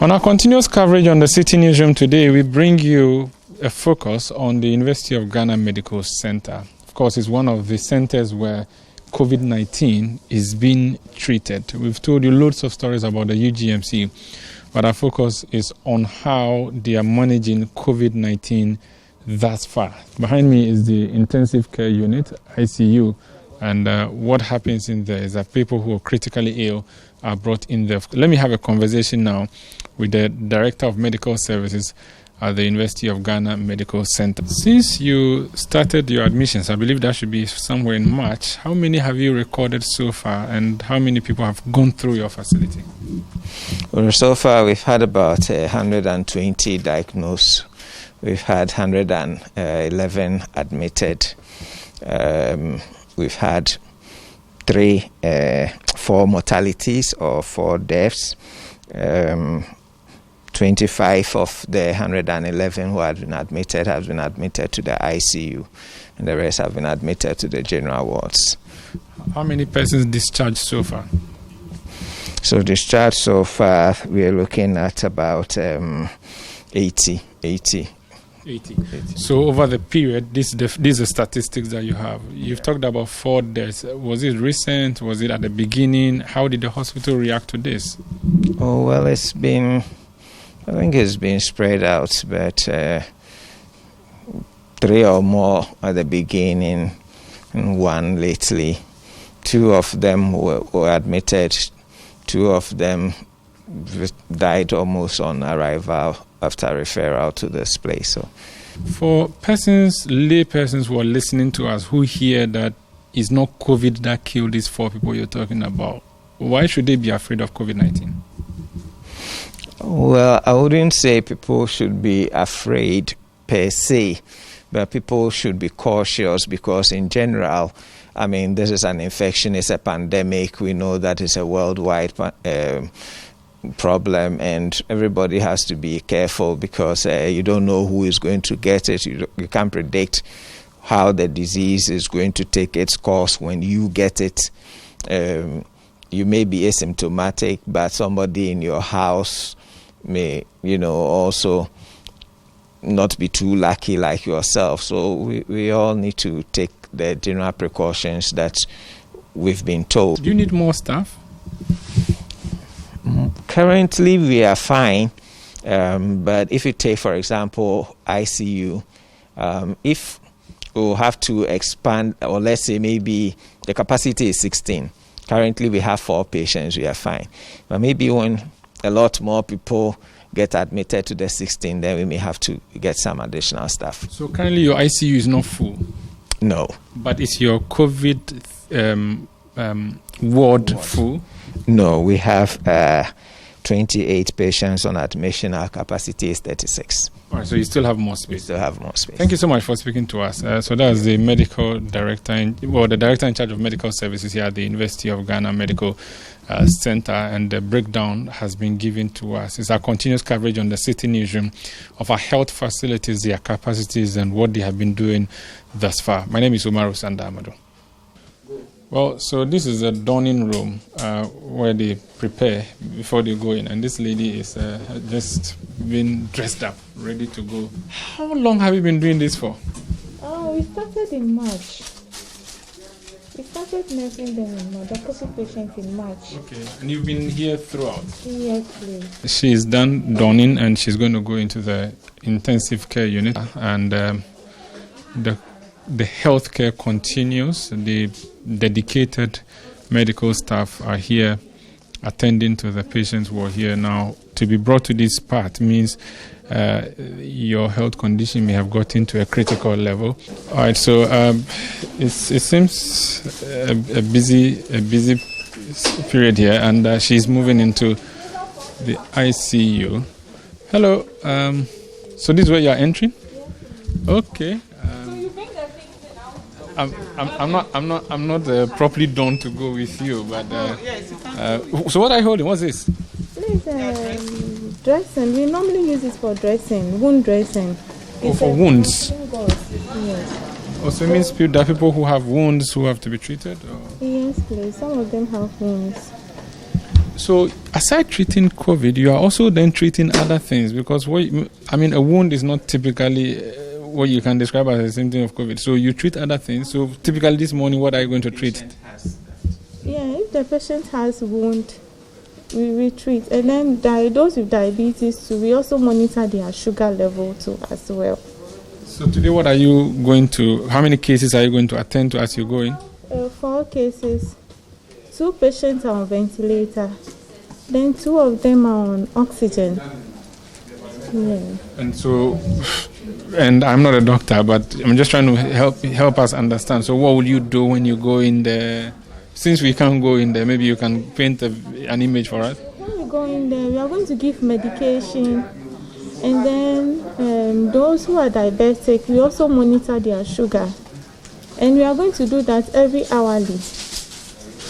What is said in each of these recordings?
On our continuous coverage on the Citi Newsroom today, we bring you a focus on the University of Ghana Medical Center. Of course, it's one of the centers where COVID-19 is being treated. We've told you loads of stories about the UGMC, but our focus is on how they are managing COVID-19 thus far. Behind me is the intensive care unit, ICU, and what happens in there is that people who are critically ill are brought in there. Let me have a conversation now with the Director of Medical Services at the University of Ghana Medical Center. Since you started your admissions, I believe that should be somewhere in March, how many have you recorded so far and how many people have gone through your facility? Well, so far we've had about 120 diagnosed. We've had 111 admitted. We've had 4 mortalities or 4 deaths. 25 of the 111 who have been admitted to the ICU, and the rest have been admitted to the general wards. How many persons discharged so far? So discharged so far, we are looking at about 80. So over the period, these are statistics that you have. You've talked about 4 deaths. Was it recent? Was it at the beginning? How did the hospital react to this? Oh, well, I think it's been spread out, but 3 or more at the beginning and 1 lately. 2 of them were admitted. 2 of them died almost on arrival after referral to this place. So, for lay persons who are listening to us who hear that it's not COVID that killed these 4 people you're talking about, why should they be afraid of COVID-19? Well, I wouldn't say people should be afraid per se, but people should be cautious because in general, I mean, this is an infection, it's a pandemic. We know that it's a worldwide problem, and everybody has to be careful because you don't know who is going to get it. You can't predict how the disease is going to take its course when you get it. You may be asymptomatic, but somebody in your house may, also not be too lucky like yourself. So we all need to take the general precautions that we've been told. Do you need more staff? Currently, we are fine, but if you take, for example, ICU, if we'll have to expand, or let's say maybe the capacity is 16. Currently, we have 4 patients, we are fine. But maybe when a lot more people get admitted to the 16, then we may have to get some additional staff. So currently, your ICU is not full? No. But is your COVID ward full? No, we have 28 patients on admission. Our capacity is 36. All right, so you still have more space. We still have more space. Thank you so much for speaking to us. So that's the medical director, the director in charge of medical services here at the University of Ghana Medical Center, and the breakdown has been given to us. It's our continuous coverage on the Citi Newsroom of our health facilities, their capacities, and what they have been doing thus far. My name is Umaru Sandamado. Well, so this is a donning room where they prepare before they go in, and this lady is just been dressed up, ready to go. How long have you been doing this for? We started in March. We started nursing them in March, the COVID patients in March. Okay, and you've been here throughout? Yes, please. She's done donning, and she's going to go into the intensive care unit, and the healthcare continues. The dedicated medical staff are here attending to the patients who are here now. To be brought to this part means your health condition may have gotten to a critical level. All right, so it seems a busy period here, and she's moving into the ICU. Hello. So this is where you are entering? Okay. I'm not properly done to go with you, but so what are you holding? What's this? Please, dressing. We normally use this for dressing, wound dressing. Oh, for wounds? Yes. Also means there are people who have wounds who have to be treated? Or? Yes, please. Some of them have wounds. So aside treating COVID, you are also then treating other things, because a wound is not typically what you can describe as the symptom of COVID. So you treat other things. So typically this morning, what are you going to treat? Yeah, if the patient has wound, we treat. And then those with diabetes too, we also monitor their sugar level too as well. So today, how many cases are you going to attend to as you go in? 4 cases. 2 patients are on ventilator. Then 2 of them are on oxygen. Yeah. And I'm not a doctor, but I'm just trying to help us understand. So what will you do when you go in there? Since we can't go in there, maybe you can paint an image for us. When we go in there, we are going to give medication. And then those who are diabetic, we also monitor their sugar. And we are going to do that every hourly.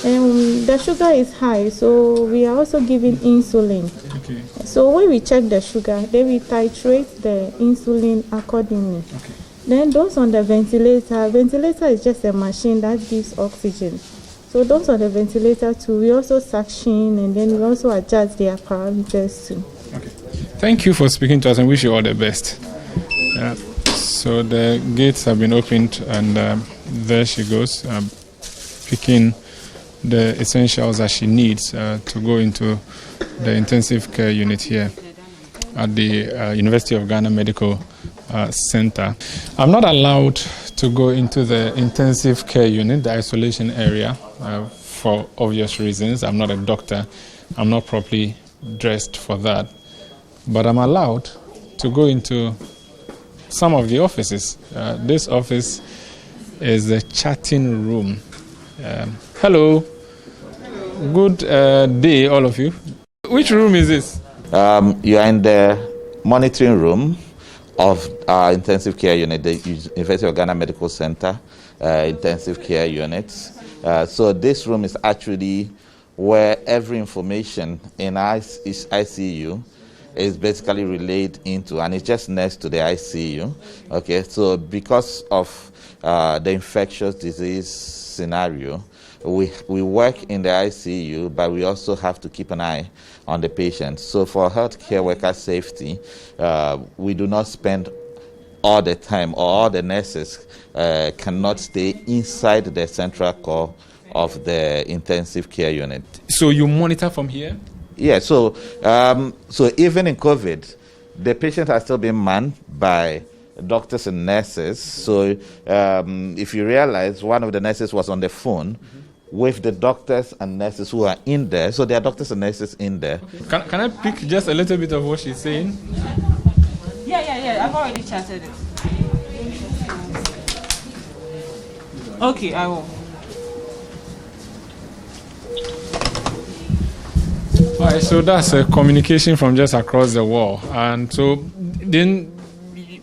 And the sugar is high, so we are also giving insulin. Okay. So when we check the sugar, then we titrate the insulin accordingly. Okay. Then those on the ventilator is just a machine that gives oxygen. So those on the ventilator too, we also suction, and then we also adjust their parameters too. Okay. Thank you for speaking to us, and wish you all the best. So the gates have been opened, and there she goes, picking the essentials that she needs to go into the intensive care unit here at the University of Ghana Medical Center. I'm not allowed to go into the intensive care unit, the isolation area, for obvious reasons. I'm not a doctor. I'm not properly dressed for that. But I'm allowed to go into some of the offices. This office is the chatting room. Hello. Good day, all of you. Which room is this? You are in the monitoring room of our intensive care unit, the University of Ghana Medical Center intensive care unit. So this room is actually where every information in ICU is basically relayed into, and it's just next to the ICU. Okay, so because of the infectious disease scenario, we work in the ICU, but we also have to keep an eye on the patient. So for healthcare worker safety, we do not spend all the time, or all the nurses cannot stay inside the central core of the intensive care unit. So you monitor from here? Yeah, so even in COVID, the patients are still being manned by doctors and nurses. So if you realize, one of the nurses was on the phone with the doctors and nurses who are in there. So there are doctors and nurses in there. Okay. Can I pick just a little bit of what she's saying? Yeah. I've already chatted it. Okay, I will. All right, so that's a communication from just across the wall. And so then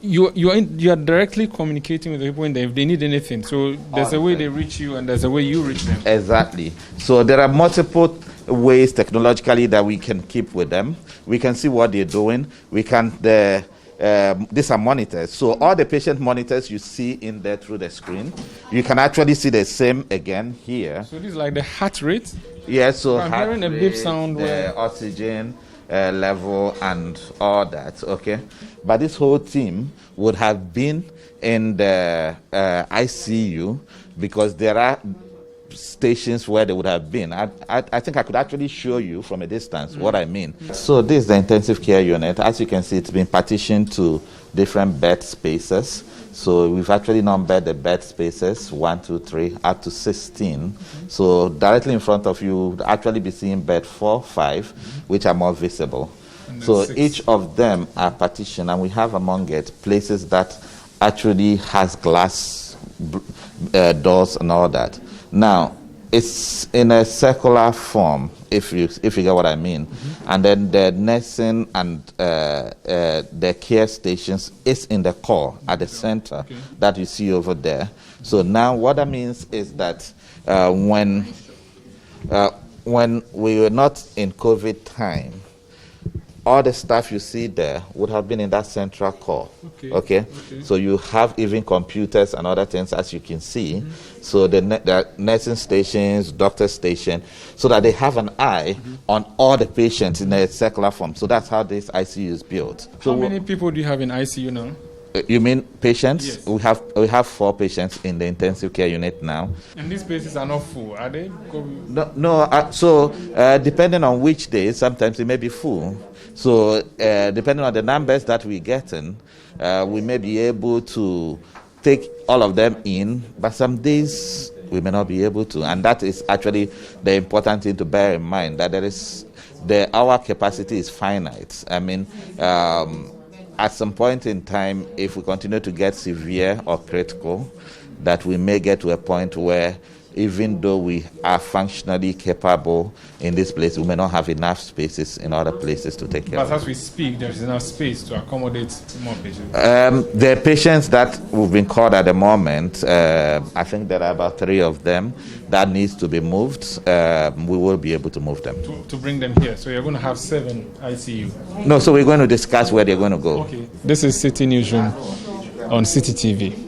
you are directly communicating with the people if they need anything. So there's a way they reach you, and there's a way you reach them. Exactly. So there are multiple ways technologically that we can keep with them. We can see what they're doing. We can these are monitors. So all the patient monitors you see in there through the screen, you can actually see the same again here. So this is like the heart rate? Yeah, so I'm hearing a beep sound, the oxygen level and all that, okay? But this whole team would have been in the ICU, because there are stations where they would have been. I think I could actually show you from a distance what I mean. So this is the intensive care unit. As you can see, it's been partitioned to different bed spaces. So we've actually numbered the bed spaces 1, 2, 3, up to 16. So directly in front of you, you'll actually be seeing bed 4, 5, which are more visible. So 6. Each of them are partitioned, and we have among it places that actually has glass doors and all that. Now, it's in a circular form, if you get what I mean. And then the nursing and the care stations is in the core at the center that you see over there. So now what that means is that when we were not in COVID time, all the staff you see there would have been in that central core. Okay. So you have even computers and other things, as you can see. So the nursing stations, doctor station, so that they have an eye on all the patients in a circular form. So that's how this ICU is built. So how many people do you have in ICU now? You mean patients? Yes. We have 4 patients in the intensive care unit now. And these places are not full, are they? So depending on which day, sometimes it may be full. So depending on the numbers that we get in, we may be able to take all of them in, but some days we may not be able to. And that is actually the important thing to bear in mind, that our capacity is finite. I mean, at some point in time, if we continue to get severe or critical, that we may get to a point where even though we are functionally capable in this place, we may not have enough spaces in other places to take care of. But as we speak, there is enough space to accommodate more patients. The patients that we've been called at the moment, I think there are about 3 of them that needs to be moved. We will be able to move them. To bring them here. So you're going to have 7 ICU. No, so we're going to discuss where they're going to go. Okay. This is Citi Newsroom on Citi TV.